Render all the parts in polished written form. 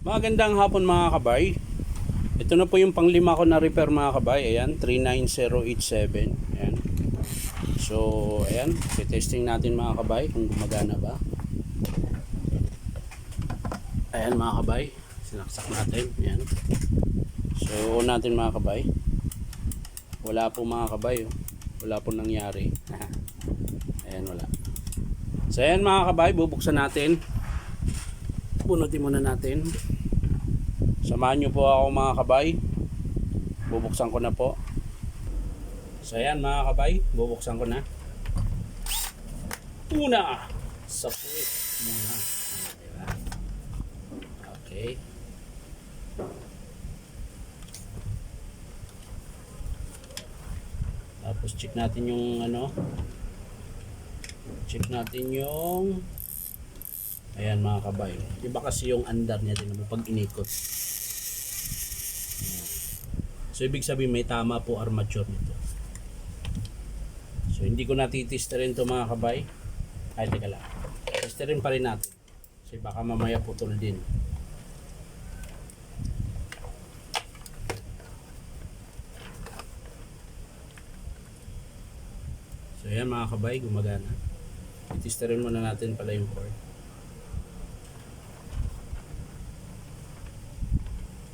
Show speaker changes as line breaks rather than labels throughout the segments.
Magandang hapon mga kabay. Ito na po yung panglima ko na repair mga kabay. Ayan, 39087. Ayan. So, ayan, testing natin mga kabay kung gumagana ba. Ayan mga kabay, sinaksak natin. Ayan. So, natin mga kabay. Wala po mga kabay. Oh. Wala po nangyari. Ayan, wala. So, ayan mga kabay, bubuksan natin. Bunutin muna natin. Samahan nyo po ako mga kabay. Bubuksan ko na po. So ayan mga kabay, bubuksan ko na. Una sa puwit muna. Diba? Okay. Tapos check natin yung ano. Check natin yung ayan mga kabay. Iba kasi yung andar niya din pag inikot. So ibig sabihin may tama po armature nito. So hindi ko natitisterin to mga kabay. Ay teka lang. Tisterin pa rin natin. Kasi baka mamaya putol din. So ayan mga kabay, gumagana. Tisterin muna natin pala yung cord.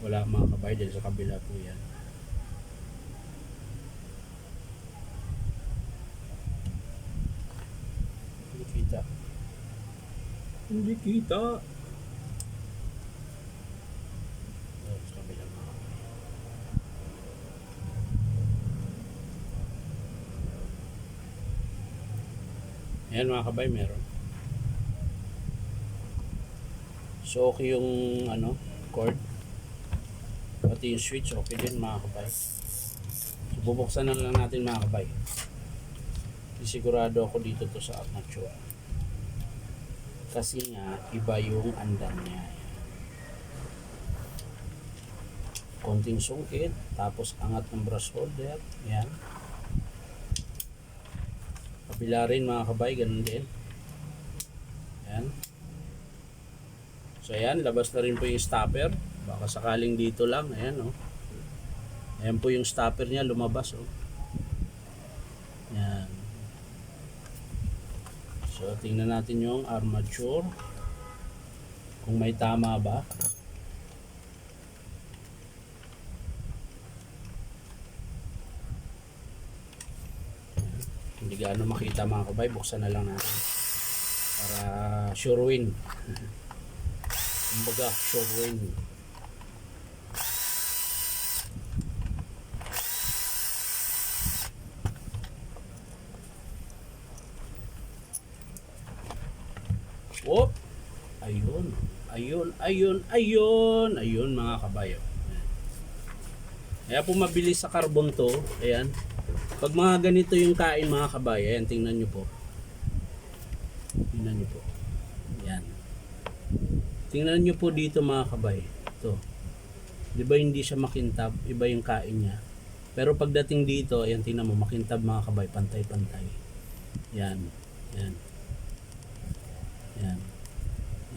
Wala mga kabay dahil sa kabila po yan. Hindi kita. Oh, sa kabila mga kabay. Ayan mga kabay, meron. So okay yung ano, cord. Pati yung switch okay din mga kabay. So bubuksan na lang natin mga kabay. Sigurado ako dito to sa armature. Kasi nga iba yung andar niya. Konting sungkit, tapos angat ng brush holder. Ayan. Kabila rin mga kabay, ganun din. Ayan. So ayan, labas na rin po yung stopper. Baka sakaling dito lang. Ayan o. Oh. Ayan po yung stopper niya, lumabas o. Oh. Ayan. So tingnan natin yung armature. Kung may tama ba. Hindi gaano makita mga kabay, buksan na lang natin para sure win. Kumbaga sure win. Whoop! Ayun. Ayun mga kabayo. Kaya po mabilis sa carbon to. Ayan. Pag mga ganito yung kain mga kabayo, ayan, tingnan nyo po. Tingnan nyo po. Ayan. Tingnan nyo po dito mga kabay. Ito. Di ba hindi siya makintab? Iba yung kain niya. Pero pagdating dito, ayan, tingnan mo, makintab mga kabay. Pantay-pantay. Ayan. Ayan. Ayan.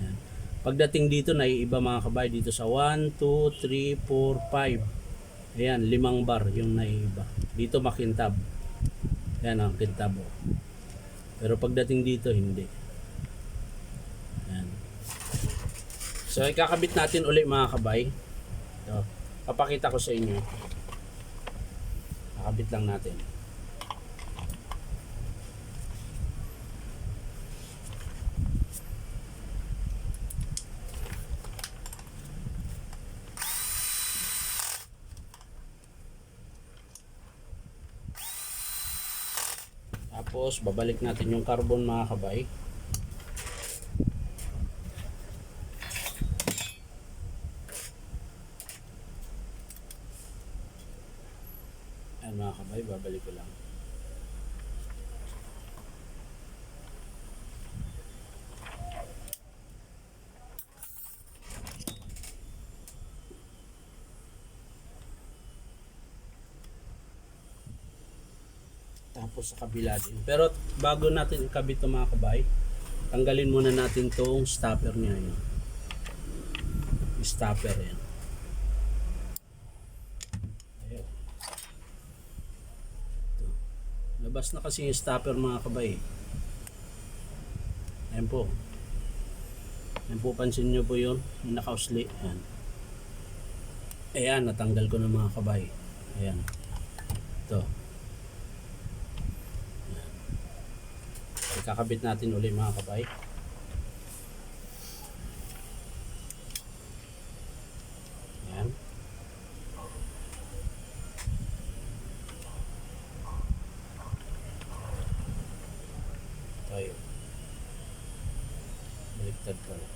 Ayan. Pagdating dito, naiiba mga kabay. Dito sa 1, 2, 3, 4, 5. Ayan, 5 bar yung naiiba. Dito makintab. Ayan ang kintab. Pero pagdating dito, hindi. Ayan. So, ikakabit natin uli mga kabay. Ito. Papakita ko sa inyo. Kakabit lang natin. Tapos babalik natin yung carbon mga kabay. Ayan mga kabay, babalik ko lang. Tapos sa kabila din. Pero bago natin ikabit ito mga kabay, tanggalin muna natin tong stopper niya. Yun. stopper yan. Ayan. Ito. Labas na kasi yung stopper mga kabay. Ayan po. Ayan po, pansin nyo po yun, yung nakausli. Ayan. Ayan, natanggal ko na mga kabay. Ayan. Ito. Ayan. Ikakabit natin uli mga kabay. Ayan. Tayo. Baliktad pala.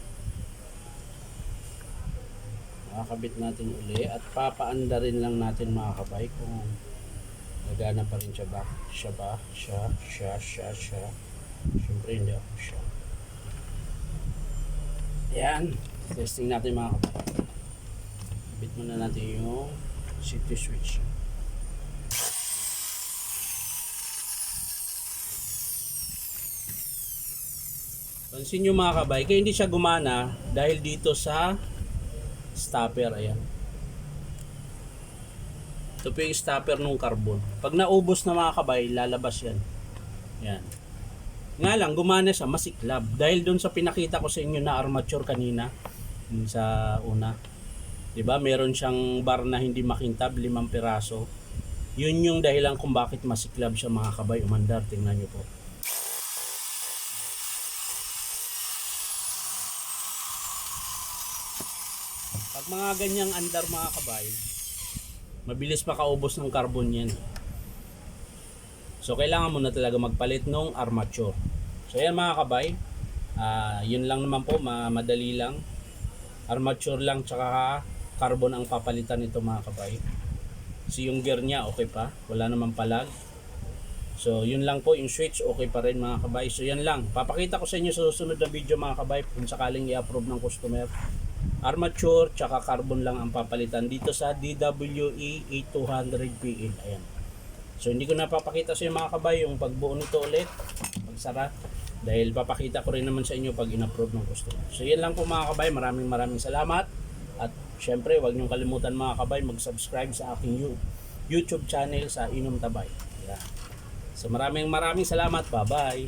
Makakabit natin uli at papaanda rin lang natin mga kabay kung nagana pa rin siya ba? Siya. Siyempre hindi ako siya. Ayan. Testing natin mga kabay. Kabit muna natin yung city switch. Pansin nyo mga kabay, kaya hindi siya gumana dahil dito sa stopper. Ayan. Ito po yung stopper ng carbon. Pag naubos na mga kabay, lalabas yan. Ayan. Nga lang, gumana siya, masiklab. Dahil doon sa pinakita ko sa inyo na armature kanina, sa una. Diba? Meron siyang bar na hindi makintab, 5 piraso. Yun yung dahilan kung bakit masiklab siya mga kabay. Umandar, tingnan nyo po. Pag mga ganyang andar mga kabay, mabilis makaubos ng carbon yan. So kailangan mo na talaga magpalit ng armature. So yan mga kabay, yun lang naman po, madali lang. Armature lang tsaka carbon ang papalitan nito mga kabay. So yung gear niya okay pa, wala naman palag. So yun lang po, yung switch okay pa rin mga kabay. So yan lang, papakita ko sa inyo sa susunod na video mga kabay kung sakaling i-approve ng customer. Armature tsaka carbon lang ang papalitan dito sa DWE 8200PL. Ayan. So hindi ko napapakita sa inyo mga kabay yung pagbuo nito ulit, pagsara, dahil papakita ko rin naman sa inyo pag in-approve ng customer. So yan lang po mga kabay, maraming salamat. At syempre huwag niyong kalimutan mga kabay mag-subscribe sa aking YouTube channel sa Inom Tabay. Ayan. So maraming salamat. Bye bye.